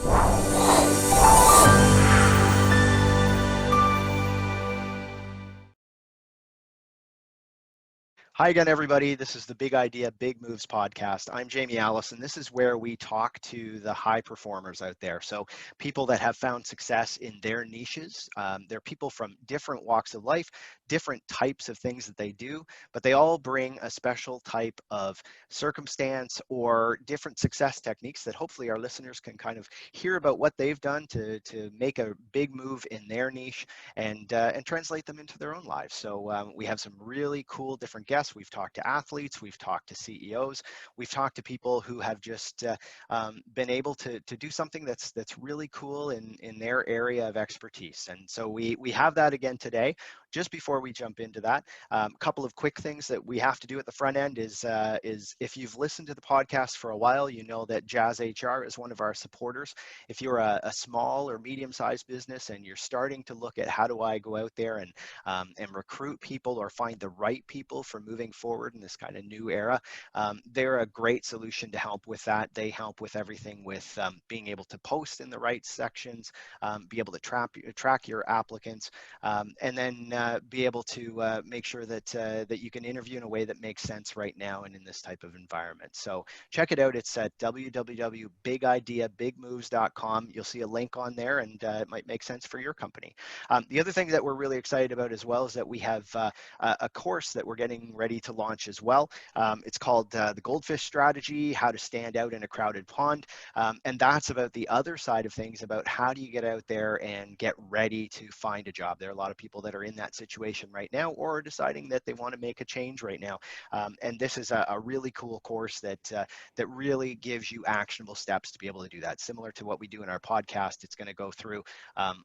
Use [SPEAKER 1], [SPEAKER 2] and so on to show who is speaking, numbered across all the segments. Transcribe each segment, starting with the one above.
[SPEAKER 1] Hi again, everybody. This is the Big Idea, Big Moves podcast. I'm Jamie Allison. This is where we talk to the high performers out there. So people that have found success in their niches. They're people from different walks of life, different types of things that they do, but they all bring a special type of circumstance or different success techniques that hopefully our listeners can kind of hear about what they've done to make a big move in their niche and translate them into their own lives. So we have some really cool different guests. We've talked to athletes, we've talked to CEOs, we've talked to people who have just been able to do something that's really cool in their area of expertise. And so we have that again today. Just before we jump into that, a couple of quick things that we have to do at the front end is if you've listened to the podcast for a while, you know that Jazz HR is one of our supporters. If you're a small or medium-sized business and you're starting to look at how do I go out there and recruit people or find the right people for moving forward in this kind of new era, they're a great solution to help with that. They help with everything with being able to post in the right sections, be able to track your applicants, and then be able to make sure that that you can interview in a way that makes sense right now and in this type of environment. So check it out. It's at www.bigideabigmoves.com. You'll see a link on there, and it might make sense for your company. The other thing that we're really excited about as well is that we have a course that we're getting ready to launch as well. It's called the Goldfish Strategy, How to Stand Out in a Crowded Pond. And that's about the other side of things, about how do you get out there and get ready to find a job. There are a lot of people that are in that situation right now or are deciding that they want to make a change right now. And this is a really cool course that really gives you actionable steps to be able to do that. Similar to what we do in our podcast, it's going to go through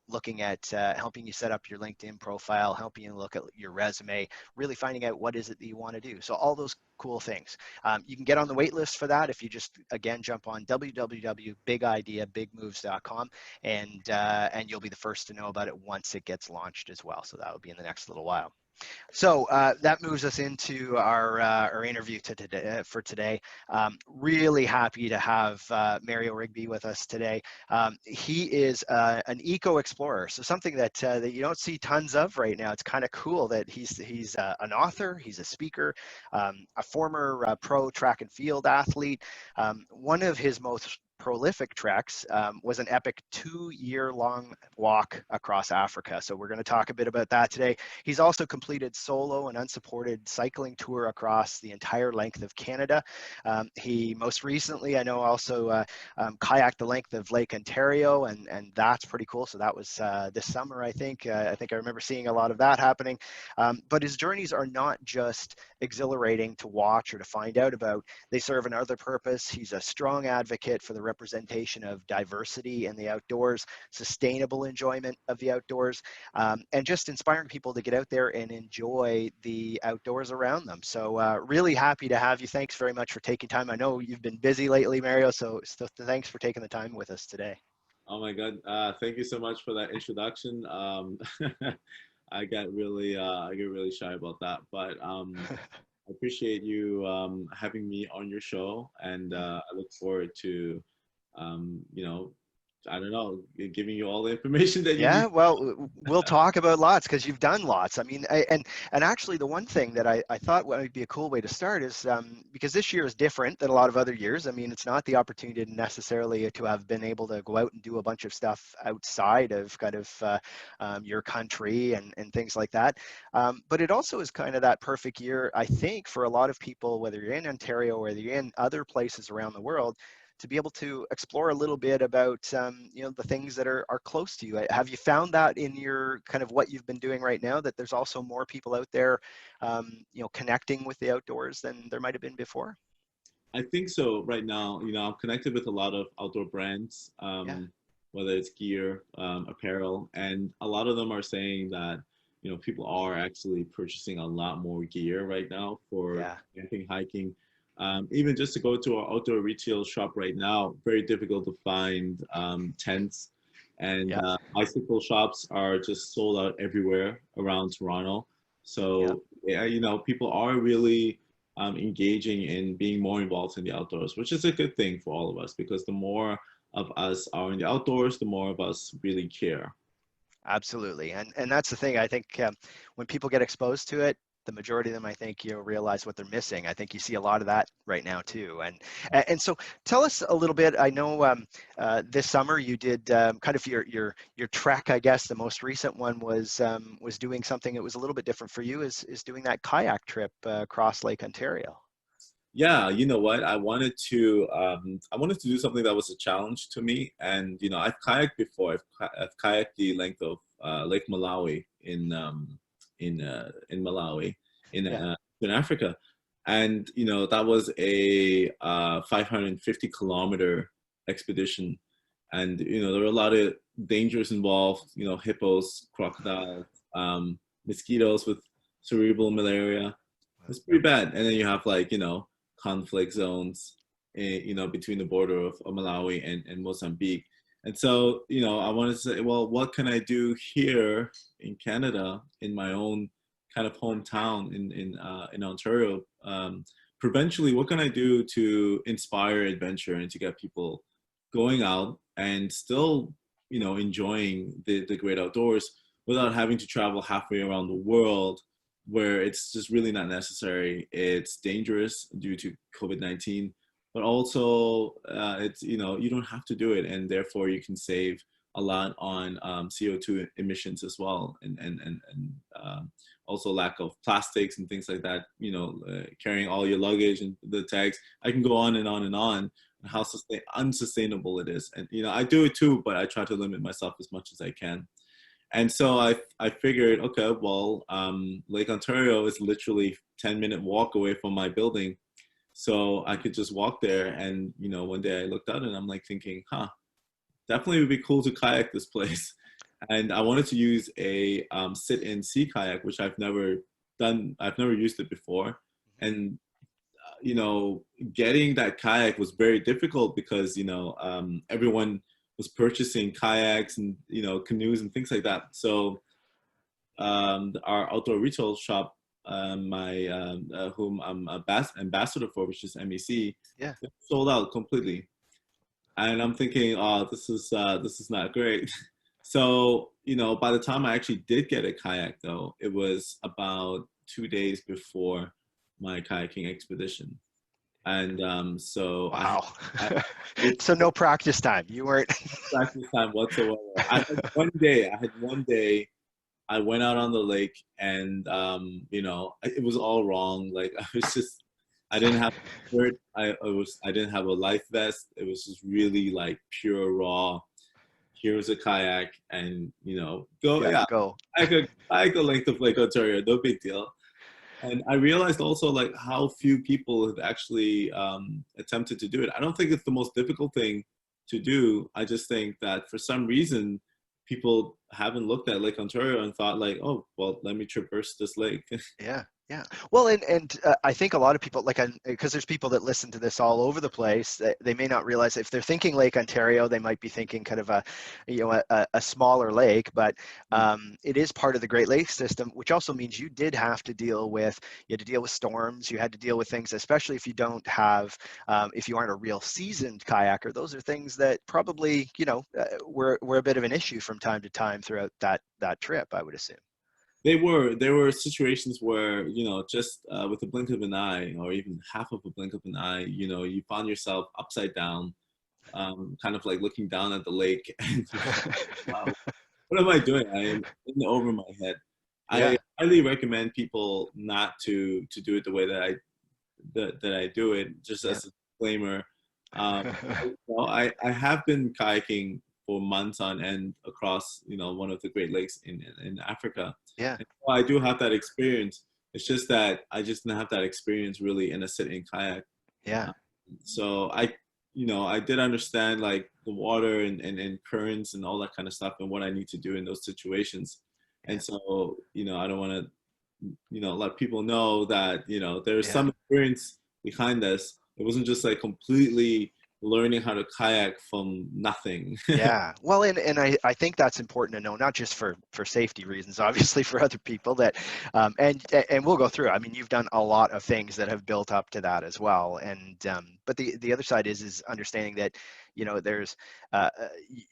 [SPEAKER 1] looking at helping you set up your LinkedIn profile, helping you look at your resume, really finding out what is it that you want to do. So all those cool things. You can get on the wait list for that if you just, again, jump on www.bigideabigmoves.com, and you'll be the first to know about it once it gets launched as well. So that will be in the next little while. So that moves us into our interview for today. Really happy to have Mario Rigby with us today. He is an eco-explorer, so something that you don't see tons of right now. It's kind of cool that he's an author, he's a speaker, a former pro track and field athlete. One of his most prolific treks was an epic 2-year-long walk across Africa. So we're going to talk a bit about that today. He's also completed solo and unsupported cycling tour across the entire length of Canada. He most recently, I know, also kayaked the length of Lake Ontario, and that's pretty cool. So that was this summer, I think. I remember seeing a lot of that happening. But his journeys are not just exhilarating to watch or to find out about. They serve another purpose. He's a strong advocate for the representation of diversity in the outdoors, sustainable enjoyment of the outdoors, and just inspiring people to get out there and enjoy the outdoors around them. So really happy to have you. Thanks very much for taking time. I know you've been busy lately, Mario, so thanks for taking the time with us today.
[SPEAKER 2] Oh my God! Thank you so much for that introduction. I get really shy about that, but I appreciate you having me on your show, and I look forward to you know, I don't know, giving you all the information that you need.
[SPEAKER 1] Yeah, well, we'll talk about lots because you've done lots. I mean, and actually, the one thing that I thought would be a cool way to start is because this year is different than a lot of other years. I mean, it's not the opportunity necessarily to have been able to go out and do a bunch of stuff outside of kind of your country and things like that. But it also is kind of that perfect year, I think, for a lot of people, whether you're in Ontario or whether you're in other places around the world, to be able to explore a little bit about the things that are close to you. Have you found that in your kind of what you've been doing right now, that there's also more people out there connecting with the outdoors than there might have been before?
[SPEAKER 2] I think so. Right now, I'm connected with a lot of outdoor brands,
[SPEAKER 1] Yeah.
[SPEAKER 2] whether it's gear, apparel, and a lot of them are saying that people are actually purchasing a lot more gear right now for
[SPEAKER 1] Yeah.
[SPEAKER 2] camping, hiking. Even just to go to our outdoor retail shop right now, very difficult to find tents, and
[SPEAKER 1] Yeah.
[SPEAKER 2] bicycle shops are just sold out everywhere around Toronto.
[SPEAKER 1] Yeah.
[SPEAKER 2] So yeah, people are really engaging in being more involved in the outdoors, which is a good thing for all of us, because the more of us are in the outdoors, the more of us really care.
[SPEAKER 1] Absolutely. And that's the thing. I think when people get exposed to it, the majority of them, I think, realize what they're missing. I think you see a lot of that right now too. And so tell us a little bit. I know this summer you did kind of your trek. I guess the most recent one was doing something that was a little bit different for you. Is doing that kayak trip across Lake Ontario.
[SPEAKER 2] Yeah, you know what? I wanted to do something that was a challenge to me. And you know, I've kayaked before. I've kayaked the length of Lake Malawi in Malawi
[SPEAKER 1] Yeah.
[SPEAKER 2] in Africa, and you know that was a 550-kilometer expedition, and you know there were a lot of dangers involved. You know, hippos, crocodiles, mosquitoes with cerebral malaria. It's pretty bad. And then you have like, you know, conflict zones, you know, between the border of Malawi and Mozambique. And so, you know, I wanted to say, well, what can I do here in Canada, in my own kind of hometown in Ontario? Provincially, what can I do to inspire adventure and to get people going out and still, you know, enjoying the great outdoors without having to travel halfway around the world where it's just really not necessary. It's dangerous due to COVID-19, but also it's, you know, you don't have to do it, and therefore you can save a lot on CO2 emissions as well, and also lack of plastics and things like that. You know, carrying all your luggage and the tags. I can go on and on and on. How unsustainable it is, and you know, I do it too, but I try to limit myself as much as I can. And so I figured, okay, well, Lake Ontario is literally 10-minute walk away from my building. So I could just walk there. And, you know, one day I looked out and I'm like thinking, definitely would be cool to kayak this place. And I wanted to use a sit-in sea kayak, which I've never done. I've never used it before. And, you know, getting that kayak was very difficult because, you know, everyone was purchasing kayaks and, you know, canoes and things like that. So our outdoor retail shop, whom I'm a ambassador for, which is MEC,
[SPEAKER 1] Yeah.
[SPEAKER 2] sold out completely. And I'm thinking, oh, this is not great. So, you know, by the time I actually did get a kayak, though, it was about 2 days before my kayaking expedition. And so
[SPEAKER 1] Wow.
[SPEAKER 2] I
[SPEAKER 1] So no practice time. You weren't.
[SPEAKER 2] practice time whatsoever. I had one day I went out on the lake and you know, it was all wrong. Like I was just I didn't have a shirt. I didn't have a life vest. It was just really like pure raw. Here's a kayak and you know, go
[SPEAKER 1] Yeah.
[SPEAKER 2] yeah.
[SPEAKER 1] Go.
[SPEAKER 2] I the length of Lake Ontario, no big deal. And I realized also like how few people have actually attempted to do it. I don't think it's the most difficult thing to do. I just think that for some reason, people haven't looked at Lake Ontario and thought like, oh, well, let me traverse this lake.
[SPEAKER 1] Yeah, yeah. Well, and I think a lot of people, like, because there's people that listen to this all over the place, they may not realize if they're thinking Lake Ontario, they might be thinking kind of a smaller lake, but it is part of the Great Lakes system, which also means you had to deal with storms, you had to deal with things, especially if you don't have, if you aren't a real seasoned kayaker. Those are things that probably, were a bit of an issue from time to time throughout that trip, I would assume.
[SPEAKER 2] There were situations where, you know, just with a blink of an eye or even half of a blink of an eye, you know, you found yourself upside down, kind of like looking down at the lake and wow, what am I doing? I am in over my head. I
[SPEAKER 1] Yeah.
[SPEAKER 2] highly recommend people not to do it the way that I do it. Just
[SPEAKER 1] Yeah.
[SPEAKER 2] as a disclaimer, I have been kayaking for months on end across, you know, one of the Great Lakes in Africa.
[SPEAKER 1] Yeah.
[SPEAKER 2] And so I do have that experience. It's just that I just didn't have that experience really in a sit-in kayak.
[SPEAKER 1] Yeah.
[SPEAKER 2] So you know, I did understand like the water and currents and all that kind of stuff and what I need to do in those situations.
[SPEAKER 1] Yeah.
[SPEAKER 2] And so, you know, I don't want to, you know, let people know that, you know, there's
[SPEAKER 1] Yeah.
[SPEAKER 2] some experience behind this. It wasn't just like completely learning how to kayak from nothing.
[SPEAKER 1] Yeah. Well, and I think that's important to know, not just for safety reasons, obviously for other people that, and we'll go through. I mean, you've done a lot of things that have built up to that as well. And, but the other side is understanding that you know, there's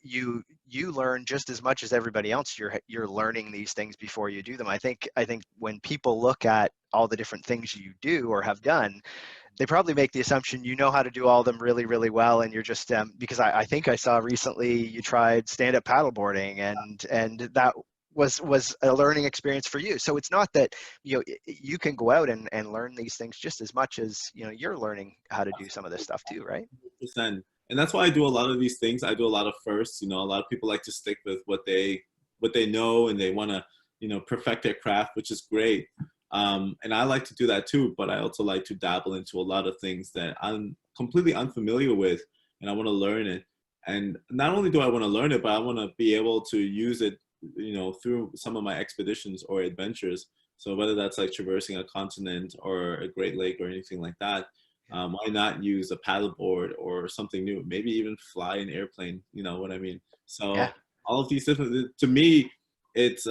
[SPEAKER 1] you learn just as much as everybody else. You're learning these things before you do them. I think when people look at all the different things you do or have done, they probably make the assumption you know how to do all of them really, really well, and you're just because I think I saw recently you tried stand-up paddleboarding, and that was a learning experience for you. So it's not that you can go out and learn these things just as much as you're learning how to do some of this stuff too, right?
[SPEAKER 2] 100%. And that's why I do a lot of these things. I do a lot of firsts. A lot of people like to stick with what they know, and they want to perfect their craft, which is great. And I like to do that too, but I also like to dabble into a lot of things that I'm completely unfamiliar with, and I want to learn it. And not only do I want to learn it, but I want to be able to use it, through some of my expeditions or adventures. So whether that's like traversing a continent or a Great Lake or anything like that, why not use a paddleboard or something new? Maybe even fly an airplane. You know what I mean?
[SPEAKER 1] Yeah.
[SPEAKER 2] So all of these different, to me, it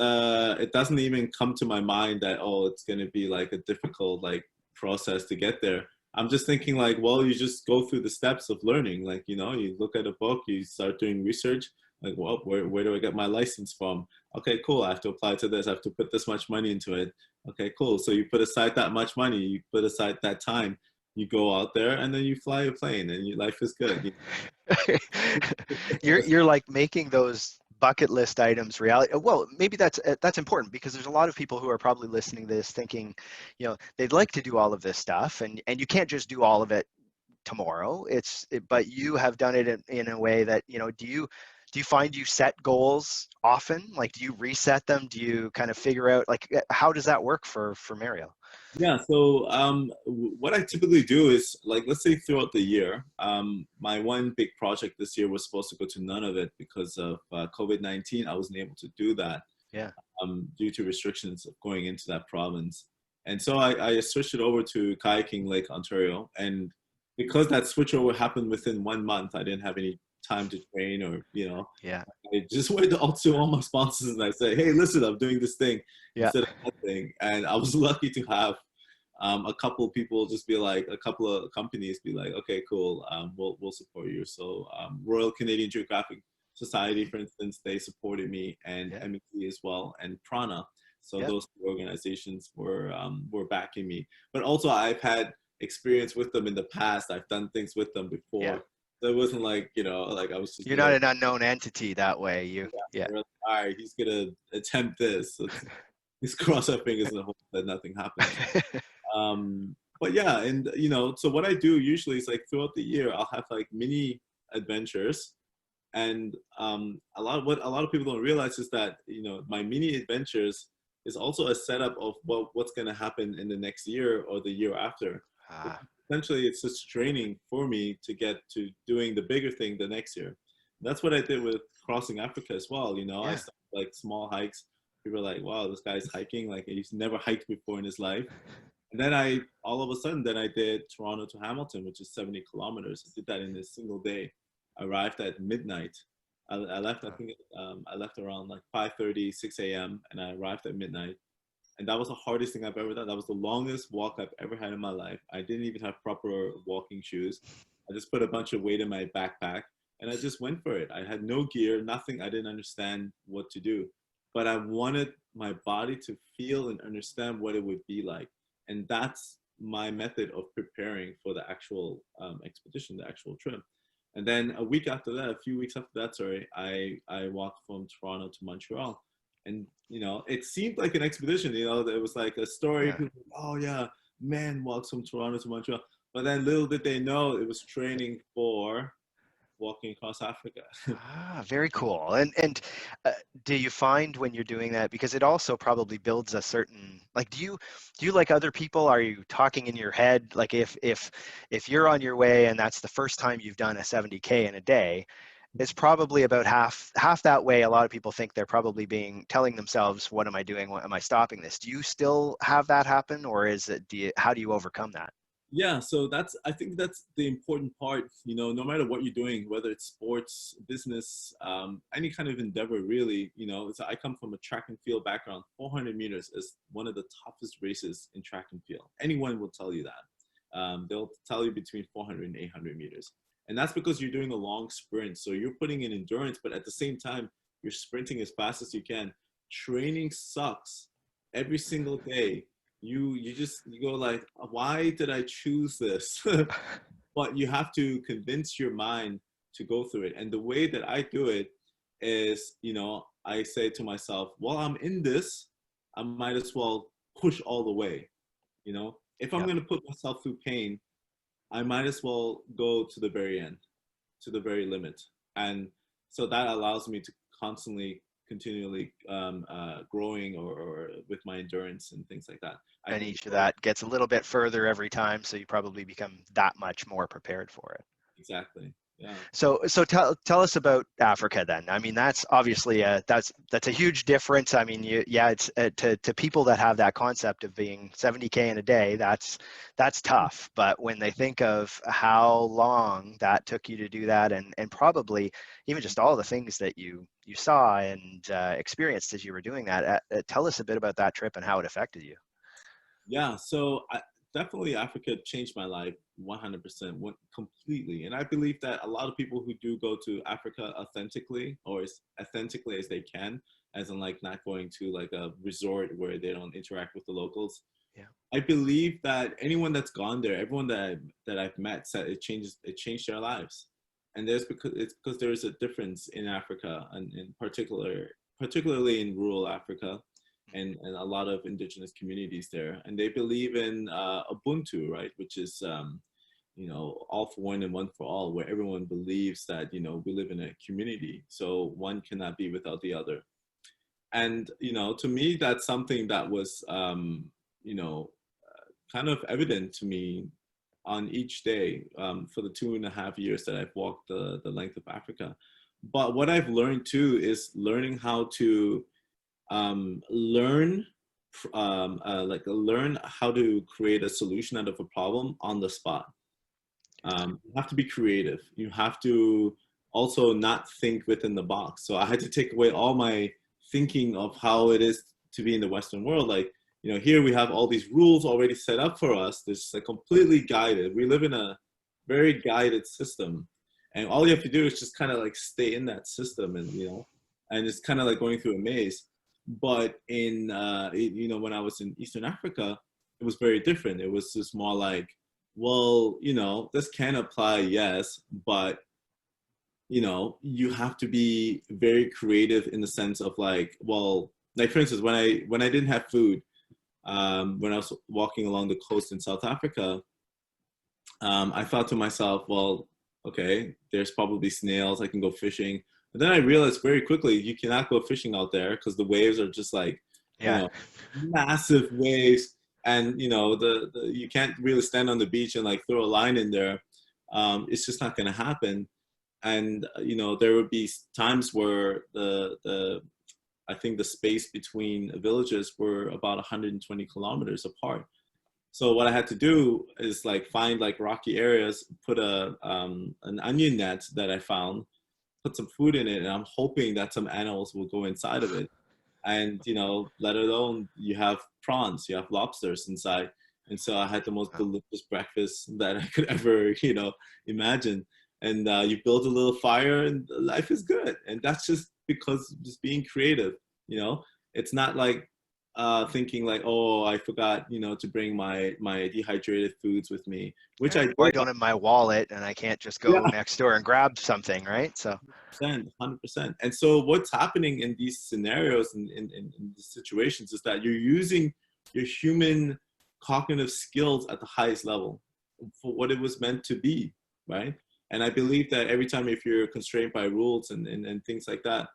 [SPEAKER 2] doesn't even come to my mind that, oh, it's going to be like a difficult like process to get there. I'm just thinking like, well, you just go through the steps of learning. Like, you look at a book, you start doing research, like, well, where do I get my license from? Okay, cool, I have to apply to this, I have to put this much money into it. Okay, cool, so you put aside that much money, you put aside that time, you go out there, and then you fly a plane, and your life is good.
[SPEAKER 1] You're like making those bucket list items reality. Well, maybe that's important, because there's a lot of people who are probably listening to this thinking, they'd like to do all of this stuff, and you can't just do all of it tomorrow. But you have done it in a way that, do you find you set goals often? Like, do you reset them? Do you kind of figure out, like, how does that work for Mario?
[SPEAKER 2] Yeah, so what I typically do is, like, let's say throughout the year, my one big project this year was supposed to go to none of it because of COVID-19. I wasn't able to do that
[SPEAKER 1] Yeah.
[SPEAKER 2] due to restrictions of going into that province. And so I switched it over to kayaking Lake Ontario. And because that switchover happened within 1 month, I didn't have any time to train or,
[SPEAKER 1] Yeah.
[SPEAKER 2] I just went to all my sponsors and I said, hey, listen, I'm doing this thing
[SPEAKER 1] Yeah.
[SPEAKER 2] instead of that thing. And I was lucky to have a couple of people just be like, a couple of companies be like, okay, cool, we'll support you. So Royal Canadian Geographic Society, for instance, they supported me, and
[SPEAKER 1] Yeah.
[SPEAKER 2] MEC as well, and Prana. So
[SPEAKER 1] Yeah.
[SPEAKER 2] those two organizations were backing me. But also, I've had experience with them in the past. I've done things with them
[SPEAKER 1] Yeah.
[SPEAKER 2] before. So it wasn't like, like I was just
[SPEAKER 1] You're
[SPEAKER 2] be
[SPEAKER 1] not
[SPEAKER 2] like,
[SPEAKER 1] an unknown entity that way. Yeah.
[SPEAKER 2] all right, he's gonna attempt this. Let's cross our fingers and hope that nothing happens. But yeah, and so what I do usually is like throughout the year, I'll have like mini adventures, and what a lot of people don't realize is that my mini adventures is also a setup of what's going to happen in the next year or the year after.
[SPEAKER 1] Ah,
[SPEAKER 2] Essentially, it's just training for me to get to doing the bigger thing the next year. That's what I did with crossing Africa as well. I
[SPEAKER 1] yeah.
[SPEAKER 2] started like small hikes. People are like, wow, this guy's hiking, like he's never hiked before in his life. And then all of a sudden, then I did Toronto to Hamilton, which is 70 kilometers. I did that in a single day. I arrived at midnight. I left, I think, I left around like 5:30, 6 a.m. and I arrived at midnight. And that was the hardest thing I've ever done. That was the longest walk I've ever had in my life. I didn't even have proper walking shoes. I just put a bunch of weight in my backpack and I just went for it. I had no gear, nothing. I didn't understand what to do. But I wanted my body to feel and understand what it would be like. And that's my method of preparing for the actual expedition, the actual trip. And then a week after that, a few weeks after that, sorry, I walked from Toronto to Montreal. And, it seemed like an expedition, there was like a story,
[SPEAKER 1] Yeah.
[SPEAKER 2] people were like, oh yeah, man walks from Toronto to Montreal. But then little did they know it was training for walking across Africa.
[SPEAKER 1] Ah, very cool. And uh, do you find when you're doing that, because it also probably builds a certain, like, do you like other people? Are you talking in your head? Like, if you're on your way and that's the first time you've done a 70K in a day, it's probably about half that way. A lot of people think they're probably telling themselves, what am I doing? What am I stopping this? Do you still have that happen, or how do you overcome that?
[SPEAKER 2] Yeah, so I think that's the important part, no matter what you're doing, whether it's sports, business, any kind of endeavor, really, I come from a track and field background. 400 meters is one of the toughest races in track and field. Anyone will tell you that. They'll tell you between 400 and 800 meters. And that's because you're doing a long sprint. So you're putting in endurance, but at the same time, you're sprinting as fast as you can. Training sucks every single day. You go like, why did I choose this? But you have to convince your mind to go through it. And the way that I do it is, I say to myself, well, I'm in this, I might as well push all the way. If I'm
[SPEAKER 1] Yeah.
[SPEAKER 2] going to put myself through pain, I might as well go to the very end, to the very limit. And so that allows me to constantly, continually growing or with my endurance and things like that. I
[SPEAKER 1] And
[SPEAKER 2] think
[SPEAKER 1] each of that gets a little bit further every time, so you probably become that much more prepared for it.
[SPEAKER 2] exactly. Yeah.
[SPEAKER 1] So tell us about Africa then. I mean, that's obviously that's a huge difference. I mean, it's to people that have that concept of being 70K in a day, that's tough. But when they think of how long that took you to do that, and probably even just all the things that you saw and experienced as you were doing that, tell us a bit about that trip and how it affected you.
[SPEAKER 2] Yeah, so definitely Africa changed my life 100%, completely. And I believe that a lot of people who do go to Africa authentically, or as authentically as they can, as in like not going to like a resort where they don't interact with the locals.
[SPEAKER 1] Yeah.
[SPEAKER 2] I believe that anyone that's gone there, everyone that I've met said it changed their lives. And it's because there's a difference in Africa, and in particularly in rural Africa, and a lot of indigenous communities there, and they believe in Ubuntu, right, which is all for one and one for all, where everyone believes that we live in a community, so one cannot be without the other. And to me, that's something that was kind of evident to me on each day for the 2.5 years that I've walked the length of Africa. But what I've learned too is learning how to learn how to create a solution out of a problem on the spot. You have to be creative. You have to also not think within the box. So I had to take away all my thinking of how it is to be in the Western world. Like, here we have all these rules already set up for us. This is completely guided. We live in a very guided system. And all you have to do is just kind of like stay in that system, and it's kind of like going through a maze. But when I was in Eastern Africa, it was very different. It was just more like, well, this can apply, yes, but you have to be very creative in the sense of like, well, like for instance, when I didn't have food, when I was walking along the coast in South Africa, I thought to myself, well, okay, there's probably snails, I can go fishing. But then I realized very quickly, you cannot go fishing out there because the waves are just like,
[SPEAKER 1] Yeah.
[SPEAKER 2] massive waves. And, you can't really stand on the beach and like throw a line in there. It's just not going to happen. And, there would be times where I think the space between villages were about 120 kilometers apart. So what I had to do is like find like rocky areas, put an onion net that I found, put some food in it, and I'm hoping that some animals will go inside of it. And let alone you have prawns, you have lobsters inside. And so I had the most delicious breakfast that I could ever imagine. And you build a little fire, and life is good. And that's just because just being creative. It's not like thinking like, oh, I forgot to bring my dehydrated foods with me, which I
[SPEAKER 1] Or I
[SPEAKER 2] did.
[SPEAKER 1] don't have my wallet and I can't just go
[SPEAKER 2] Yeah.
[SPEAKER 1] next door and grab something, right? So
[SPEAKER 2] 100%. And so what's happening in these scenarios and in these situations is that you're using your human cognitive skills at the highest level for what it was meant to be, right? And I believe that every time if you're constrained by rules and things like that,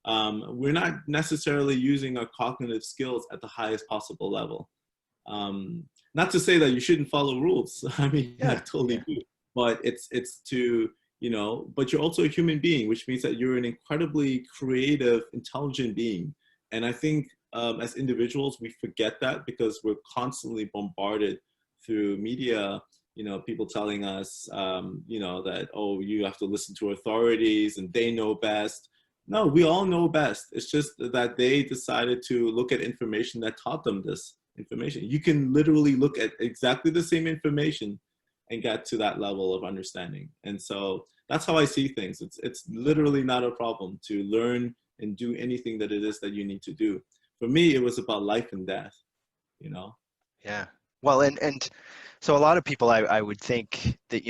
[SPEAKER 2] we're not necessarily using our cognitive skills at the highest possible level. Not to say that you shouldn't follow rules. I mean, I totally do. But it's to but you're also a human being, which means that you're an incredibly creative, intelligent being. And I think as individuals, we forget that because we're constantly bombarded through media, people telling us, that, oh, you have to listen to authorities and they know best. No, we all know best. It's just that they decided to look at information that taught them this information. You can literally look at exactly the same information and get to that level of understanding. And so that's how I see things. It's literally not a problem to learn and do anything that it is that you need to do. For me, it was about life and death, you know?
[SPEAKER 1] Yeah. Well, and so a lot of people, I would think that,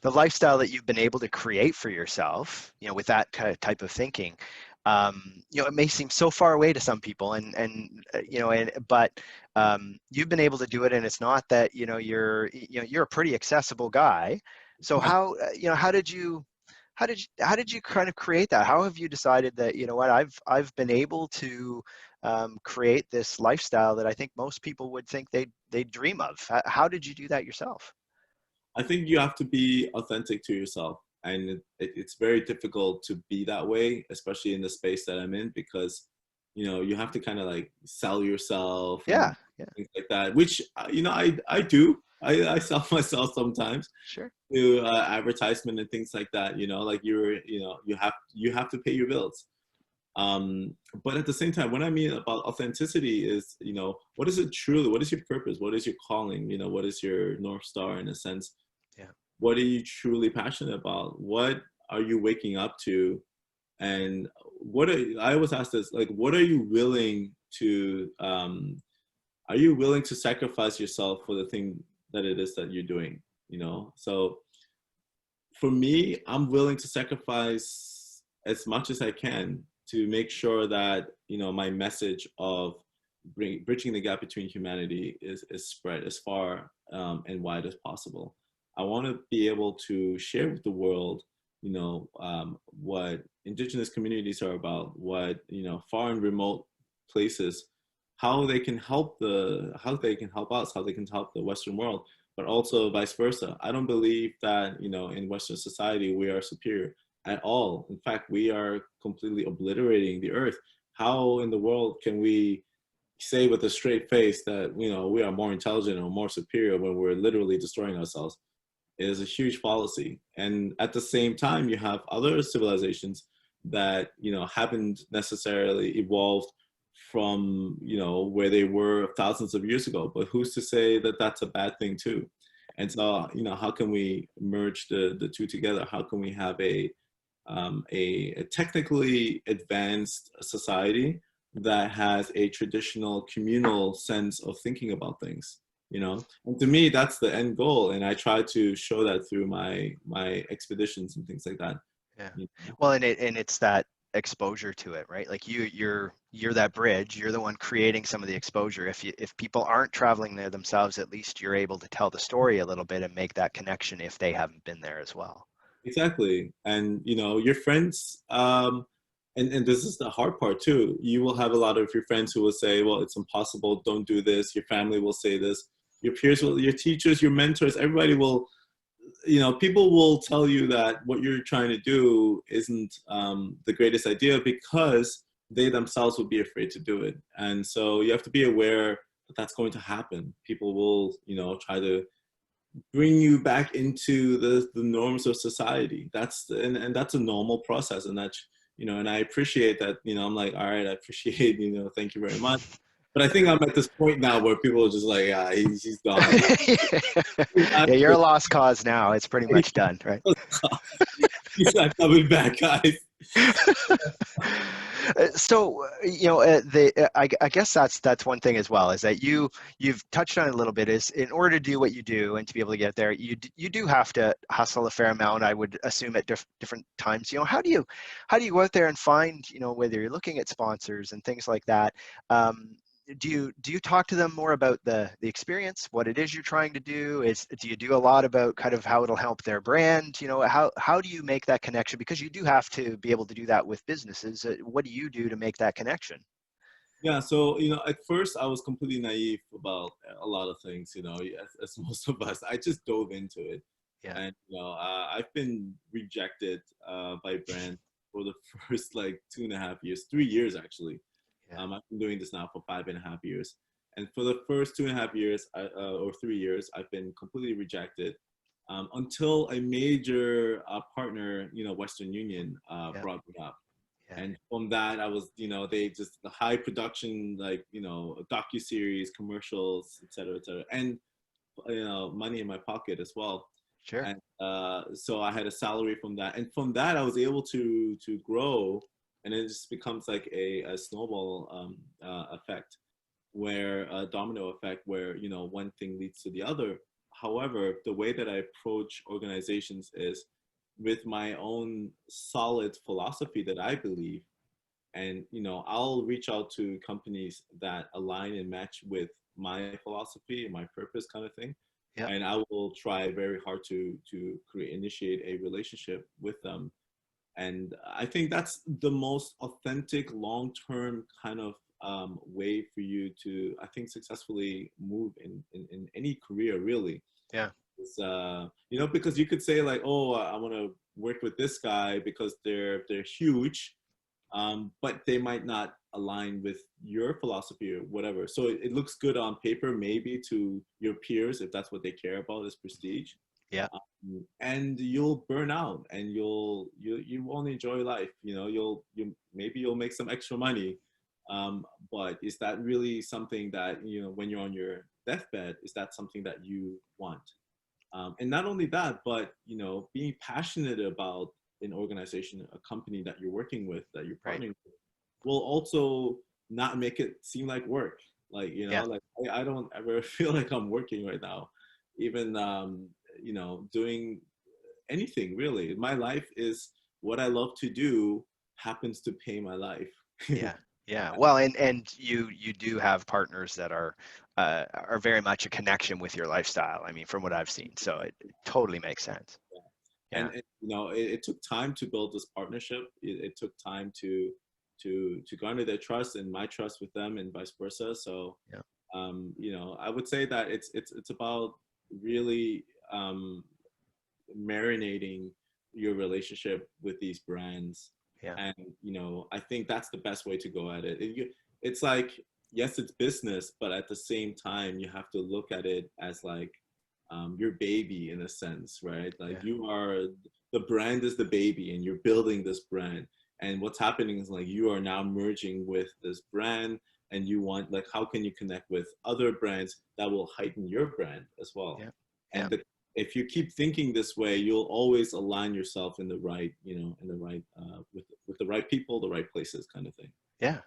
[SPEAKER 1] the lifestyle that you've been able to create for yourself, with that kind of type of thinking, it may seem so far away to some people, but you've been able to do it, and it's not that, you're a pretty accessible guy. So how did you kind of create that? How have you decided that, what, I've been able to create this lifestyle that I think most people would think they dream of? How did you do that yourself?
[SPEAKER 2] I think you have to be authentic to yourself. And it's very difficult to be that way, especially in the space that I'm in, because, you have to kind of like sell yourself
[SPEAKER 1] Yeah,
[SPEAKER 2] and
[SPEAKER 1] yeah,
[SPEAKER 2] things like that, which, I do. I sell myself sometimes
[SPEAKER 1] sure.
[SPEAKER 2] to advertisement and things like that, like you have to pay your bills. But at the same time, what I mean about authenticity is, what is it truly? What is your purpose? What is your calling? What is your North Star in a sense?
[SPEAKER 1] Yeah,
[SPEAKER 2] What are you truly passionate about? What are you waking up to? And I always ask this, like, what are you willing to sacrifice yourself for the thing that it is that you're doing? So for me, I'm willing to sacrifice as much as I can to make sure that, my message of bridging the gap between humanity is spread as far and wide as possible. I want to be able to share with the world, what indigenous communities are about, what, far and remote places, how they can help us, how they can help the Western world, but also vice versa. I don't believe that, in Western society, we are superior at all. In fact, we are completely obliterating the earth. How in the world can we say with a straight face that, we are more intelligent or more superior when we're literally destroying ourselves? It is a huge fallacy. And at the same time, you have other civilizations that, haven't necessarily evolved from, where they were thousands of years ago. But who's to say that that's a bad thing too? And so, how can we merge the two together? How can we have a technically advanced society that has a traditional communal sense of thinking about things? And to me, that's the end goal, and I try to show that through my expeditions and things like that.
[SPEAKER 1] yeah.
[SPEAKER 2] you know?
[SPEAKER 1] Well, and it's that exposure to it, right? Like you're that bridge. You're the one creating some of the exposure. If people aren't traveling there themselves, at least you're able to tell the story a little bit and make that connection if they haven't been there as well.
[SPEAKER 2] Exactly. And your friends, and this is the hard part too, you will have a lot of your friends who will say, well, it's impossible, don't do this. Your family will say this, your peers will, your teachers, your mentors, everybody will, people will tell you that what you're trying to do isn't the greatest idea, because they themselves will be afraid to do it. And so you have to be aware that that's going to happen. People will, try to bring you back into the norms of society. And that's a normal process. And that's, and I appreciate that, I'm like, all right, I appreciate, thank you very much. But I think I'm at this point now where people are just like, yeah, he's gone.
[SPEAKER 1] Yeah, you're a lost cause now. It's pretty much done, right?
[SPEAKER 2] He's not coming back, guys.
[SPEAKER 1] So I guess that's one thing as well, is that you've touched on it a little bit, is in order to do what you do and to be able to get there, you do have to hustle a fair amount, I would assume, at different times. How do you go out there and find, whether you're looking at sponsors and things like that, do you talk to them more about the experience, what it is you're trying to do? Do you do a lot about kind of how it'll help their brand? How do you make that connection? Because you do have to be able to do that with businesses. What do you do to make that connection?
[SPEAKER 2] Yeah, so at first I was completely naive about a lot of things, as most of us. I just dove into it,
[SPEAKER 1] Yeah,
[SPEAKER 2] and I've been rejected by brands for the first like 2.5 years, 3 years actually.
[SPEAKER 1] yeah,
[SPEAKER 2] I've been doing this now for 5.5 years, and for the first 2.5 years, or 3 years, I've been completely rejected, until a major partner, Western Union,
[SPEAKER 1] yeah,
[SPEAKER 2] brought me up.
[SPEAKER 1] yeah,
[SPEAKER 2] And from that, I was, they just the high production, like, docu series, commercials, et cetera, et cetera. And money in my pocket as well.
[SPEAKER 1] Sure.
[SPEAKER 2] And so I had a salary from that, and from that I was able to grow, and it just becomes like a snowball effect, where a domino effect, where one thing leads to the other. However, the way that I approach organizations is with my own solid philosophy that I believe, and I'll reach out to companies that align and match with my philosophy and my purpose, kind of thing.
[SPEAKER 1] Yeah.
[SPEAKER 2] And I will try very hard to initiate a relationship with them. And I think that's the most authentic, long-term kind of way for you to, I think, successfully move in any career, really.
[SPEAKER 1] Yeah.
[SPEAKER 2] It's, because you could say like, oh, I want to work with this guy because they're huge, but they might not align with your philosophy or whatever. So it looks good on paper, maybe to your peers, if that's what they care about is prestige.
[SPEAKER 1] Yeah.
[SPEAKER 2] And you'll burn out, and you won't enjoy life. Maybe you'll make some extra money, but is that really something that when you're on your deathbed, is that something that you want? And not only that, but being passionate about an organization, a company that you're working with, that you're
[SPEAKER 1] Right.
[SPEAKER 2] partnering with, will also not make it seem like work. Like
[SPEAKER 1] Yeah.
[SPEAKER 2] like I don't ever feel like I'm working right now, even doing anything really. My life is what I love to do, happens to pay my life.
[SPEAKER 1] Yeah. Yeah. Well, and you do have partners that are very much a connection with your lifestyle. I mean, from what I've seen, so it totally makes sense. Yeah.
[SPEAKER 2] And it took time to build this partnership. It took time to garner their trust and my trust with them, and vice versa. So
[SPEAKER 1] Yeah.
[SPEAKER 2] I would say that it's about really marinating your relationship with these brands.
[SPEAKER 1] Yeah.
[SPEAKER 2] And I think that's the best way to go at it. It's like, yes, it's business, but at the same time you have to look at it as like your baby, in a sense, right? Like,
[SPEAKER 1] Yeah.
[SPEAKER 2] the brand is the baby, and you're building this brand, and what's happening is like you are now merging with this brand, and you want, like, how can you connect with other brands that will heighten your brand as well?
[SPEAKER 1] Yeah. Yeah.
[SPEAKER 2] And if you keep thinking this way, you'll always align yourself in the right, with the right people, the right places, kind of thing.
[SPEAKER 1] Yeah.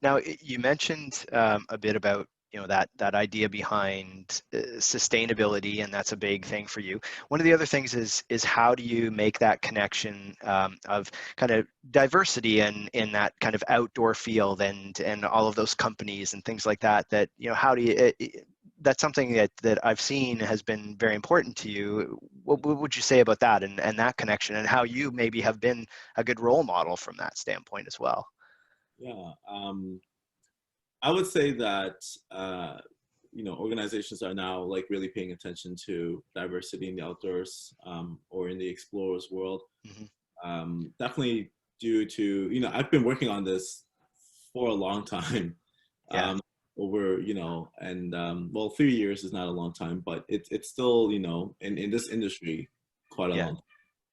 [SPEAKER 1] Now, you mentioned a bit about that idea behind sustainability, and that's a big thing for you. One of the other things is how do you make that connection of kind of diversity and in that kind of outdoor field and all of those companies and things like that. That how do you? That's something that I've seen has been very important to you. What would you say about that and that connection, and how you maybe have been a good role model from that standpoint as well?
[SPEAKER 2] Yeah. I would say that organizations are now like really paying attention to diversity in the outdoors, or in the explorers world.
[SPEAKER 1] Mm-hmm.
[SPEAKER 2] Definitely due to I've been working on this for a long time,
[SPEAKER 1] Yeah.
[SPEAKER 2] over and well, 3 years is not a long time, but it's still in this industry quite a
[SPEAKER 1] Yeah.
[SPEAKER 2] long time.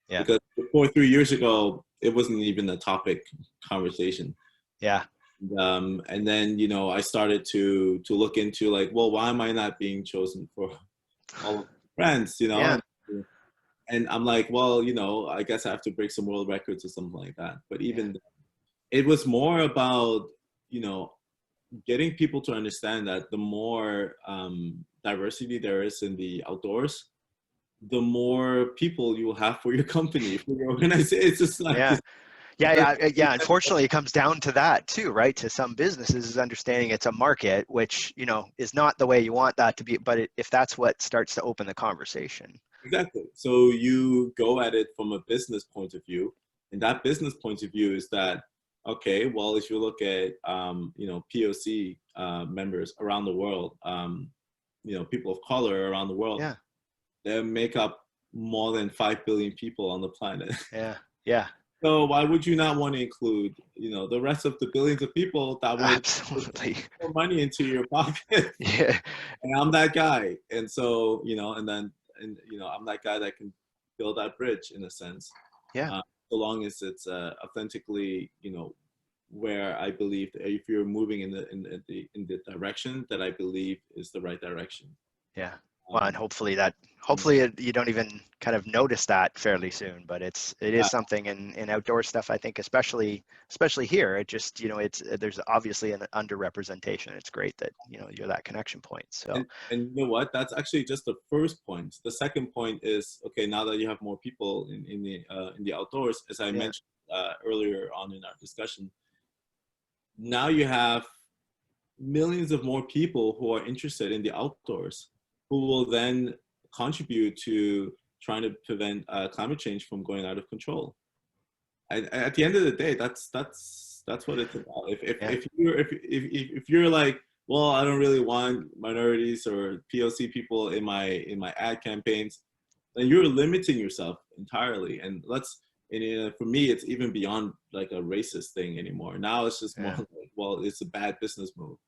[SPEAKER 1] Yeah.
[SPEAKER 2] Because before 3 years ago, it wasn't even a topic conversation.
[SPEAKER 1] Yeah.
[SPEAKER 2] And then I started to look into, like, well, why am I not being chosen for all of my friends,
[SPEAKER 1] Yeah.
[SPEAKER 2] and I'm like, well, I guess I have to break some world records or something like that. But
[SPEAKER 1] Yeah.
[SPEAKER 2] even it was more about getting people to understand that the more diversity there is in the outdoors, the more people you will have for your company, for your organization. It's just like,
[SPEAKER 1] Yeah. Yeah. Unfortunately, it comes down to that too, right? To some businesses, is understanding it's a market, which is not the way you want that to be. But if that's what starts to open the conversation.
[SPEAKER 2] exactly. So you go at it from a business point of view, and that business point of view is that, okay, well, if you look at POC members around the world, people of color around the world,
[SPEAKER 1] Yeah.
[SPEAKER 2] they make up more than 5 billion people on the planet.
[SPEAKER 1] Yeah. Yeah.
[SPEAKER 2] So why would you not want to include, the rest of the billions of people that would put
[SPEAKER 1] Absolutely.
[SPEAKER 2] more money into your pocket?
[SPEAKER 1] Yeah.
[SPEAKER 2] And I'm that guy. And so, I'm that guy that can build that bridge, in a sense.
[SPEAKER 1] Yeah.
[SPEAKER 2] So long as it's authentically, where I believe that if you're moving in the direction that I believe is the right direction.
[SPEAKER 1] Yeah. Well, and hopefully you don't even kind of notice that fairly soon, but it is something in outdoor stuff, I think, especially here. It just, there's obviously an underrepresentation. It's great that, you're that connection point. So,
[SPEAKER 2] and you know what? That's actually just the first point. The second point is, okay, now that you have more people in the outdoors, as I mentioned earlier on in our discussion, now you have millions of more people who are interested in the outdoors, who will then contribute to trying to prevent climate change from going out of control. At the end of the day, that's what it's about. If you're like, well, I don't really want minorities or POC people in my ad campaigns, then you're limiting yourself entirely. And for me, it's even beyond like a racist thing anymore. Now it's just more like, well, it's a bad business move,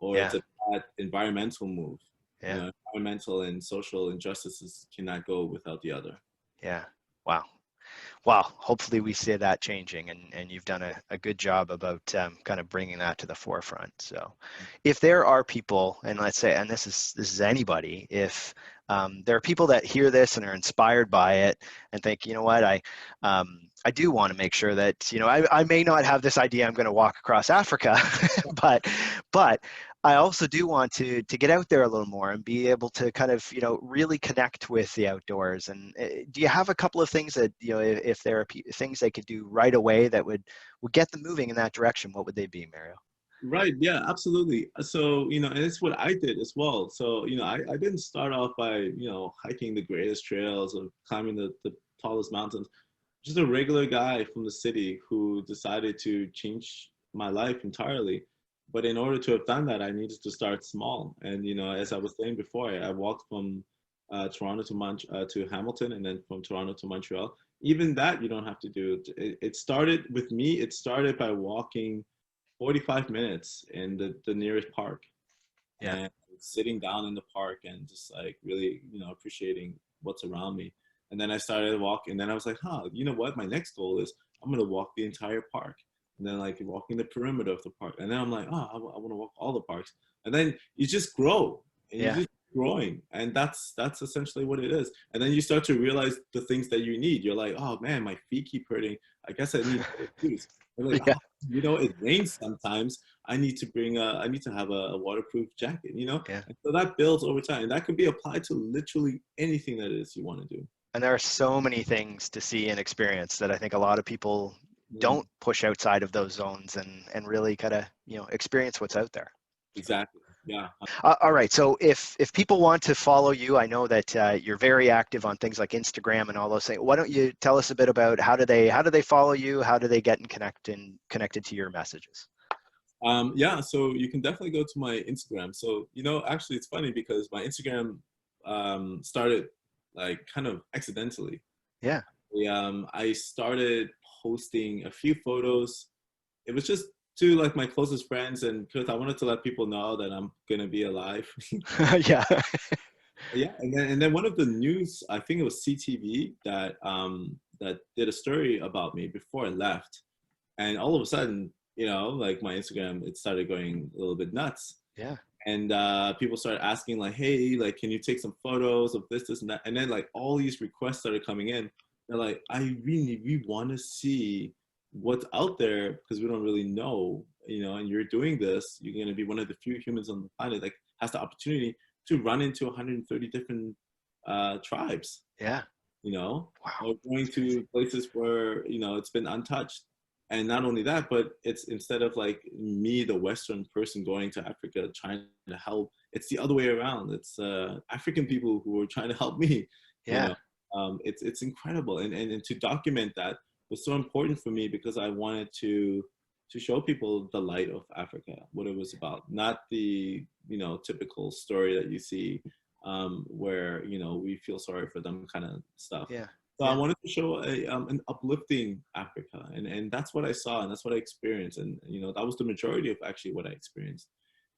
[SPEAKER 2] or it's a bad environmental move. Environmental and social injustices cannot go without the other.
[SPEAKER 1] Yeah. Wow. Well, hopefully we see that changing, and you've done a good job about kind of bringing that to the forefront. So if there are people, and let's say, and this is anybody, if there are people that hear this and are inspired by it and think, you know what, I do want to make sure that, I may not have this idea I'm going to walk across Africa, but I also do want to get out there a little more and be able to kind of, really connect with the outdoors. And do you have a couple of things that, if there are things they could do right away that would get them moving in that direction, what would they be, Mario?
[SPEAKER 2] Right. Yeah, absolutely. So, and it's what I did as well. So, I didn't start off by, hiking the greatest trails or climbing the tallest mountains. Just a regular guy from the city who decided to change my life entirely. But in order to have done that, I needed to start small. And, as I was saying before, I walked from Toronto to Hamilton, and then from Toronto to Montreal. Even that you don't have to do. It started with me. It started by walking 45 minutes in the nearest park, and sitting down in the park and just like really, appreciating what's around me. And then I started walking, and then I was like, you know what? My next goal is I'm going to walk the entire park. And then like walking the perimeter of the park. And then I'm like, I want to walk all the parks. And then you just grow, and you're just growing. And that's essentially what it is. And then you start to realize the things that you need. You're like, oh man, my feet keep hurting. I guess I need shoes. Like, it rains sometimes. I need to have a waterproof jacket, And so that builds over time. And that could be applied to literally anything that it is you want to do.
[SPEAKER 1] And there are so many things to see and experience that I think a lot of people don't push outside of those zones and really kind of, experience what's out there.
[SPEAKER 2] Exactly. Yeah.
[SPEAKER 1] All right. So if people want to follow you, I know that you're very active on things like Instagram and all those things. Why don't you tell us a bit about how do they follow you? How do they get connected to your messages?
[SPEAKER 2] So you can definitely go to my Instagram. So, actually it's funny because my Instagram started like kind of accidentally.
[SPEAKER 1] Yeah.
[SPEAKER 2] I started posting a few photos. It was just to like my closest friends, and because I wanted to let people know that I'm gonna be alive.
[SPEAKER 1] Yeah.
[SPEAKER 2] Yeah, and then one of the news, I think it was CTV, that did a story about me before I left, and all of a sudden, like my Instagram, it started going a little bit nuts.
[SPEAKER 1] Yeah.
[SPEAKER 2] And people started asking like, hey, like, can you take some photos of this, and that? And then like all these requests started coming in. They're like, we want to see what's out there because we don't really know, and you're doing this. You're going to be one of the few humans on the planet that has the opportunity to run into 130 different tribes.
[SPEAKER 1] Yeah.
[SPEAKER 2] Wow.
[SPEAKER 1] Or
[SPEAKER 2] going to places where, it's been untouched. And not only that, but it's instead of like me, the Western person going to Africa trying to help, it's the other way around. It's African people who are trying to help me.
[SPEAKER 1] Yeah.
[SPEAKER 2] It's incredible. And to document that was so important for me because I wanted to show people the light of Africa, what it was about, not the, typical story that you see where, we feel sorry for them kind of stuff.
[SPEAKER 1] Yeah.
[SPEAKER 2] So I wanted to show an uplifting Africa, and that's what I saw, and that's what I experienced, and that was the majority of actually what I experienced.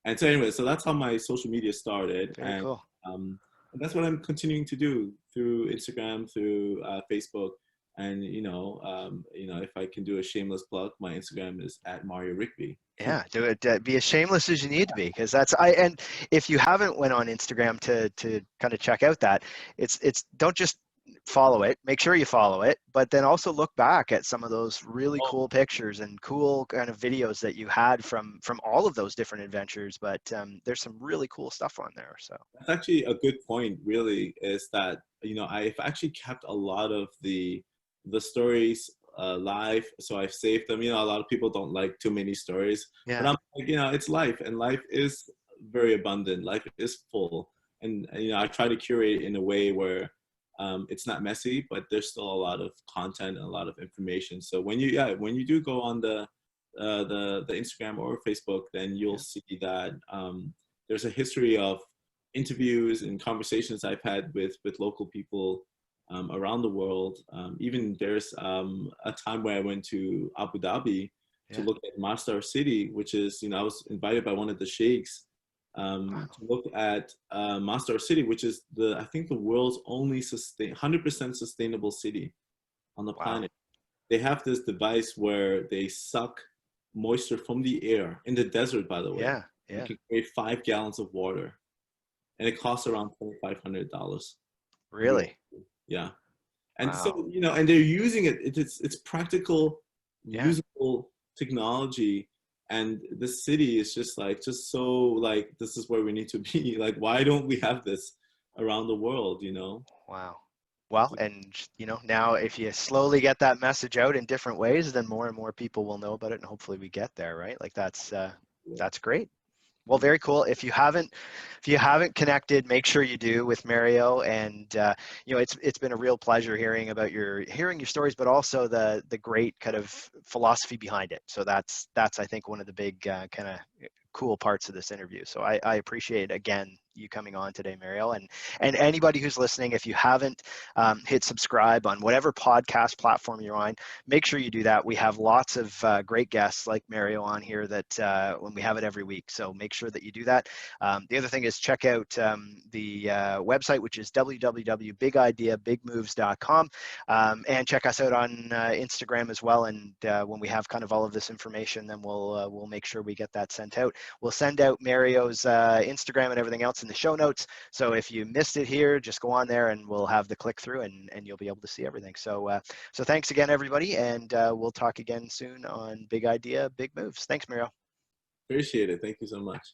[SPEAKER 2] And so anyway, so that's how my social media started.
[SPEAKER 1] Very cool.
[SPEAKER 2] And that's what I'm continuing to do through Instagram, through Facebook. And if I can do a shameless plug, my Instagram is at Mario Rigby.
[SPEAKER 1] Yeah, do it. Be as shameless as you need to be, because and if you haven't went on Instagram to kind of check out that, it's don't just follow it. Make sure you follow it, but then also look back at some of those really
[SPEAKER 2] Oh,
[SPEAKER 1] cool pictures and cool kind of videos that you had from all of those different adventures. But there's some really cool stuff on there. So
[SPEAKER 2] that's actually a good point. Really, is that I've actually kept a lot of the stories live, so I've saved them. A lot of people don't like too many stories, but
[SPEAKER 1] yeah,
[SPEAKER 2] I'm like, it's life, and life is very abundant. Life is full, and I try to curate in a way where it's not messy, but there's still a lot of content and a lot of information. So when you do go on the Instagram or Facebook, then you'll see that there's a history of interviews and conversations I've had with local people around the world. Even there's a time where I went to Abu Dhabi to
[SPEAKER 1] yeah.
[SPEAKER 2] look at Masdar City, which is, I was invited by one of the sheikhs
[SPEAKER 1] Wow.
[SPEAKER 2] to look at Masdar City, which is I think the world's only 100% sustainable city on the
[SPEAKER 1] Wow.
[SPEAKER 2] planet. They have this device where they suck moisture from the air in the desert, by the way.
[SPEAKER 1] Yeah,
[SPEAKER 2] You
[SPEAKER 1] yeah.
[SPEAKER 2] can create 5 gallons of water, and it costs around $2,500.
[SPEAKER 1] Really?
[SPEAKER 2] Yeah. And so,
[SPEAKER 1] Wow.
[SPEAKER 2] and they're using it. It's practical,
[SPEAKER 1] Yeah.
[SPEAKER 2] usable technology. And the city is just so like, this is where we need to be. Like, why don't we have this around the world?
[SPEAKER 1] Wow. Well, and now if you slowly get that message out in different ways, then more and more people will know about it, and hopefully we get there, right? Like that's great. Well,
[SPEAKER 2] Yeah.
[SPEAKER 1] very cool. If you haven't connected, make sure you do with Mario. And it's been a real pleasure hearing your stories, but also the great kind of philosophy behind it. So that's I think one of the big kind of cool parts of this interview. So I appreciate again you coming on today, Mario, and anybody who's listening. If you haven't hit subscribe on whatever podcast platform you're on, make sure you do that. We have lots of great guests like Mario on here that when we have it every week. So make sure that you do that. The other thing is check out the website, which is www.bigideabigmoves.com, and check us out on Instagram as well. And when we have kind of all of this information, then we'll make sure we get that sent out. We'll send out Mario's Instagram and everything else in the show notes. So if you missed it here, just go on there and we'll have the click through and you'll be able to see everything. So thanks again, everybody. And we'll talk again soon on Big Idea, Big Moves. Thanks, Mario.
[SPEAKER 2] Appreciate it. Thank you so much.